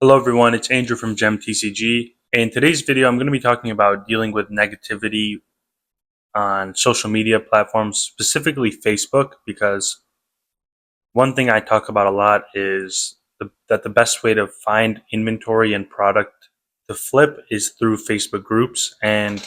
Hello everyone, it's Andrew from TCG. In today's video, I'm going to be talking about dealing with negativity on social media platforms, specifically Facebook, because one thing I talk about a lot is that the best way to find inventory and product to flip is through Facebook groups, and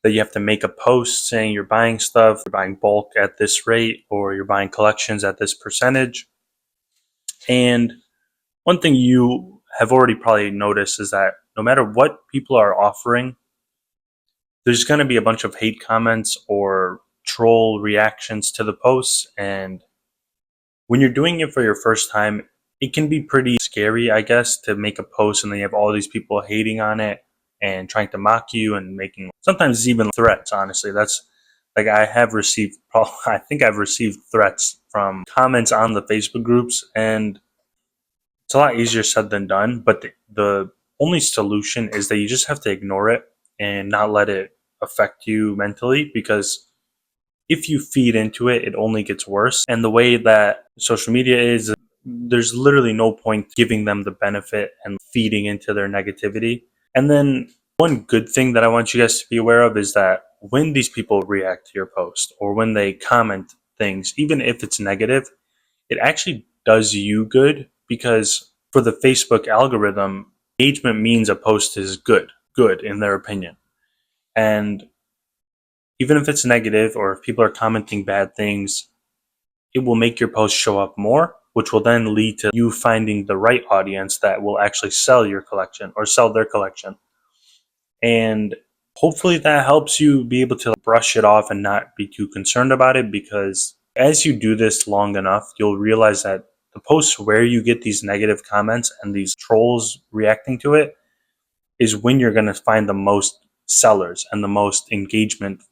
that you have to make a post saying you're buying stuff, you're buying bulk at this rate, or you're buying collections at this percentage. And one thing you have already probably noticed is that no matter what people are offering, there's going to be a bunch of hate comments or troll reactions to the posts. And when you're doing it for your first time, it can be pretty scary, I guess, to make a post and then you have all these people hating on it and trying to mock you and making sometimes even threats. Honestly, that's like I have received, I think I've received threats from comments on the Facebook groups, and it's a lot easier said than done, but the only solution is that you just have to ignore it and not let it affect you mentally, because if you feed into it, it only gets worse. And the way that social media is, there's literally no point giving them the benefit and feeding into their negativity. And then one good thing that I want you guys to be aware of is that when these people react to your post or when they comment things, even if it's negative, it actually does you good, because for the Facebook algorithm, engagement means a post is good in their opinion. And even if it's negative or if people are commenting bad things, it will make your post show up more, which will then lead to you finding the right audience that will actually sell your collection or sell their collection. And hopefully that helps you be able to brush it off and not be too concerned about it, because as you do this long enough, you'll realize that the posts where you get these negative comments and these trolls reacting to it is when you're going to find the most sellers and the most engagement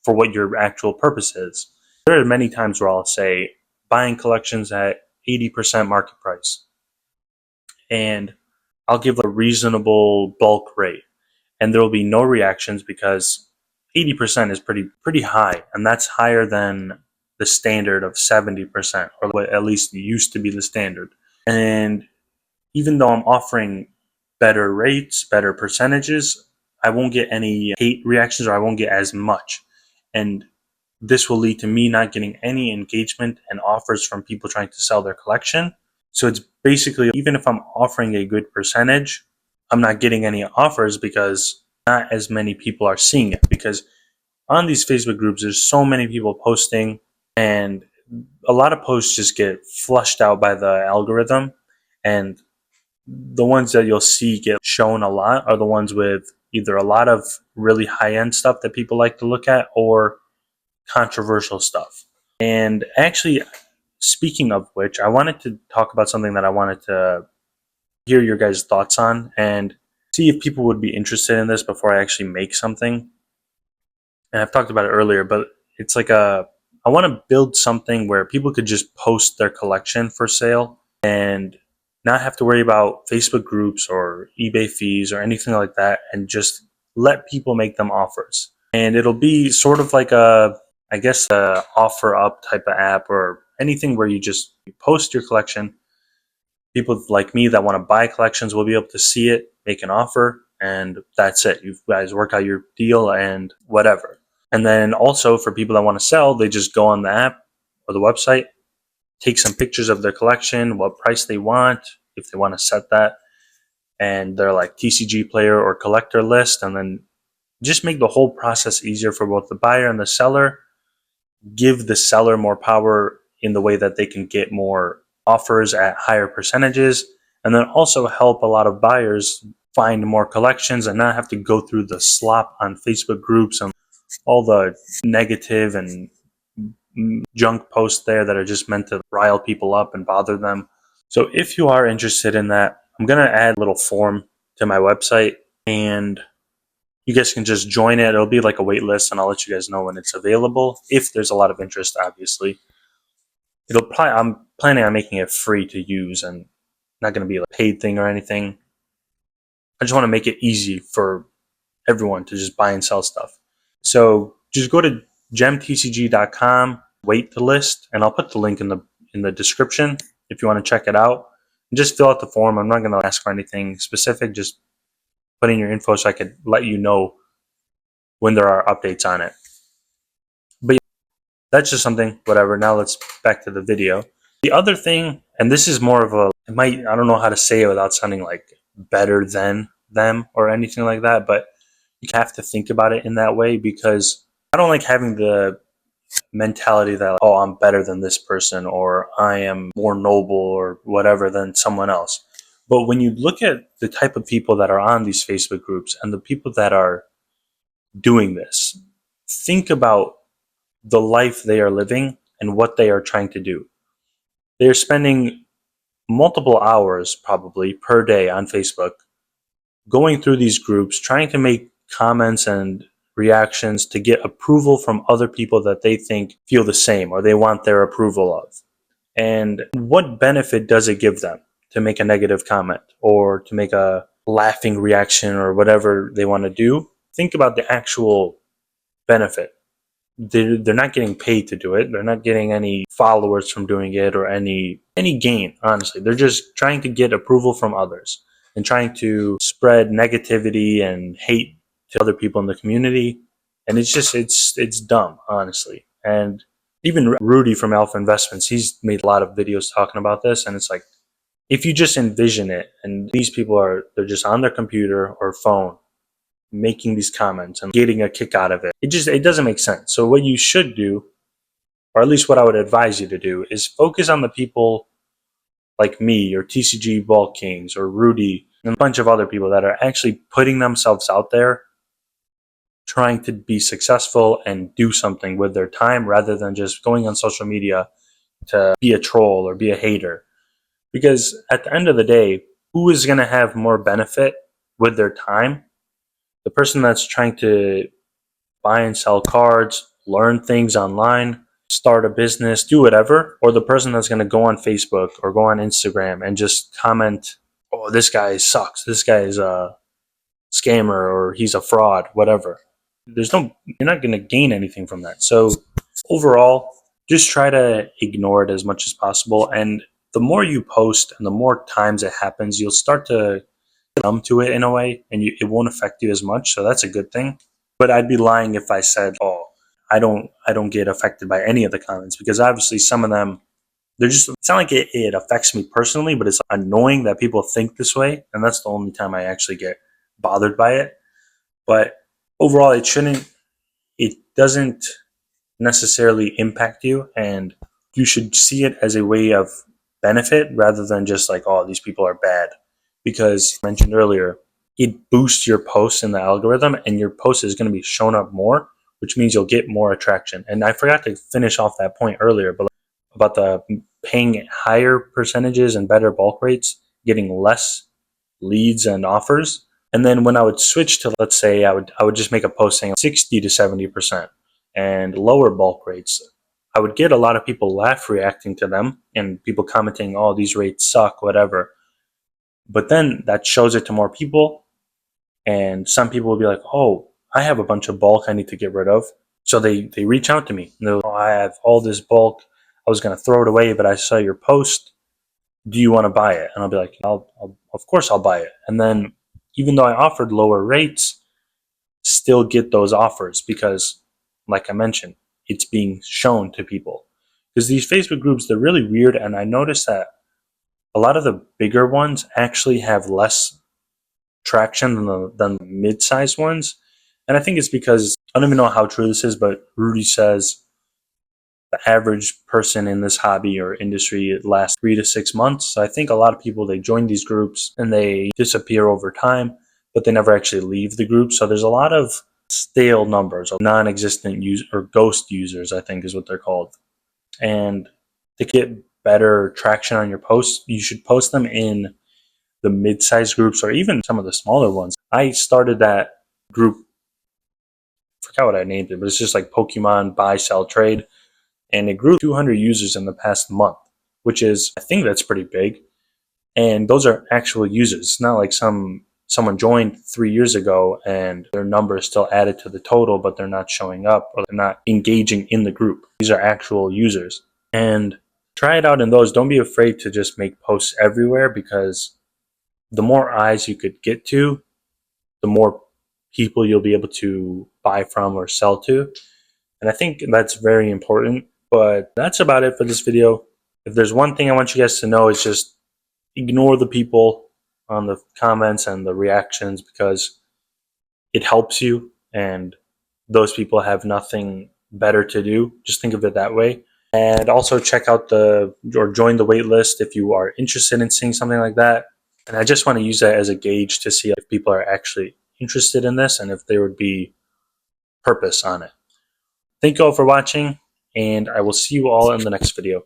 for what your actual purpose is. There are many times where I'll say buying collections at 80% market price, and I'll give a reasonable bulk rate, and there will be no reactions because 80% is pretty high, and that's higher than the standard of 70%, or what at least used to be the standard. And even though I'm offering better rates, better percentages, I won't get any hate reactions, or I won't get as much. And this will lead to me not getting any engagement and offers from people trying to sell their collection. So it's basically, even if I'm offering a good percentage, I'm not getting any offers because not as many people are seeing it. Because on these Facebook groups, there's so many people posting, and a lot of posts just get flushed out by the algorithm. And the ones that you'll see get shown a lot are the ones with either a lot of really high end stuff that people like to look at, or controversial stuff. And actually, speaking of which, I wanted to talk about something that I wanted to hear your guys' thoughts on and see if people would be interested in this before I actually make something. And I've talked about it earlier, but it's like I want to build something where people could just post their collection for sale and not have to worry about Facebook groups or eBay fees or anything like that, and just let people make them offers. And it'll be sort of like I guess, a offer up type of app, or anything where you just post your collection. People like me that want to buy collections will be able to see it, make an offer, and that's it. You guys work out your deal and whatever. And then also for people that want to sell, they just go on the app or the website, take some pictures of their collection, what price they want, if they want to set that, and they're like TCG player or collector list, and then just make the whole process easier for both the buyer and the seller. Give the seller more power in the way that they can get more offers at higher percentages, and then also help a lot of buyers find more collections and not have to go through the slop on Facebook groups and all the negative and junk posts there that are just meant to rile people up and bother them. So if you are interested in that, I'm going to add a little form to my website, and you guys can just join it. It'll be like a wait list, and I'll let you guys know when it's available. If there's a lot of interest, obviously. I'm planning on making it free to use and not going to be a paid thing or anything. I just want to make it easy for everyone to just buy and sell stuff. So just go to gemtcg.com, wait the list, and I'll put the link in the description if you want to check it out. Just fill out the form. I'm not going to ask for anything specific. Just put in your info so I could let you know when there are updates on it. But yeah, that's just something, whatever. Now let's back to the video. The other thing, and this is more of a, I don't know how to say it without sounding like better than them or anything like that, but you have to think about it in that way, because I don't like having the mentality that, oh, I'm better than this person, or I am more noble or whatever than someone else. But when you look at the type of people that are on these Facebook groups and the people that are doing this, think about the life they are living and what they are trying to do. They are spending multiple hours probably per day on Facebook going through these groups, trying to make comments and reactions to get approval from other people that they think feel the same or they want their approval of. And what benefit does it give them to make a negative comment or to make a laughing reaction or whatever they want to do? Think about the actual benefit. They're not getting paid to do it. They're not getting any followers from doing it or any gain, honestly. They're just trying to get approval from others and trying to spread negativity and hate to other people in the community. And it's just it's dumb, honestly. And even Rudy from Alpha Investments, he's made a lot of videos talking about this, and it's like, if you just envision it, and these people they're just on their computer or phone making these comments and getting a kick out of it. It doesn't make sense. So what you should do, or at least what I would advise you to do, is focus on the people like me or TCG Ball Kings or Rudy and a bunch of other people that are actually putting themselves out there, trying to be successful and do something with their time rather than just going on social media to be a troll or be a hater. Because at the end of the day, who is going to have more benefit with their time? The person that's trying to buy and sell cards, learn things online, start a business, do whatever, or the person that's going to go on Facebook or go on Instagram and just comment, oh, this guy sucks, this guy is a scammer or he's a fraud, whatever. You're not going to gain anything from that. So overall, just try to ignore it as much as possible. And the more you post and the more times it happens, you'll start to get numb to it in a way, and it won't affect you as much. So that's a good thing. But I'd be lying if I said, oh, I don't get affected by any of the comments, because obviously some of them, it's not like it affects me personally, but it's annoying that people think this way. And that's the only time I actually get bothered by it. But overall, it doesn't necessarily impact you, and you should see it as a way of benefit rather than just like, oh, these people are bad. Because I mentioned earlier, it boosts your posts in the algorithm and your post is going to be shown up more, which means you'll get more attraction. And I forgot to finish off that point earlier, but about the paying higher percentages and better bulk rates, getting less leads and offers. And then when I would switch to, let's say, I would just make a post saying 60 to 70% and lower bulk rates, I would get a lot of people laugh reacting to them and people commenting, oh, these rates suck, whatever. But then that shows it to more people, and some people will be like, oh, I have a bunch of bulk I need to get rid of. So they reach out to me. Oh, I have all this bulk. I was going to throw it away, but I saw your post. Do you want to buy it? And I'll be like, of course I'll buy it. And then even though I offered lower rates, still get those offers because, like I mentioned, it's being shown to people. Because these Facebook groups, they're really weird, and I noticed that a lot of the bigger ones actually have less traction than the mid-sized ones. And I think it's because, I don't even know how true this is, but Rudy says the average person in this hobby or industry, it lasts 3 to 6 months. So I think a lot of people, they join these groups and they disappear over time, but they never actually leave the group. So there's a lot of stale numbers of non-existent users, or ghost users, I think is what they're called. And to get better traction on your posts, you should post them in the mid-sized groups or even some of the smaller ones. I started that group, I forgot what I named it, but it's just like Pokemon buy, sell, trade. And it grew 200 users in the past month, which is, I think that's pretty big. And those are actual users. It's not like someone joined 3 years ago and their number is still added to the total, but they're not showing up or they're not engaging in the group. These are actual users. And try it out in those. Don't be afraid to just make posts everywhere, because the more eyes you could get to, the more people you'll be able to buy from or sell to. And I think that's very important. But that's about it for this video. If there's one thing I want you guys to know, it's just ignore the people on the comments and the reactions, because it helps you and those people have nothing better to do. Just think of it that way. And also check out or join the wait list if you are interested in seeing something like that. And I just want to use that as a gauge to see if people are actually interested in this and if there would be purpose on it. Thank you all for watching, and I will see you all in the next video.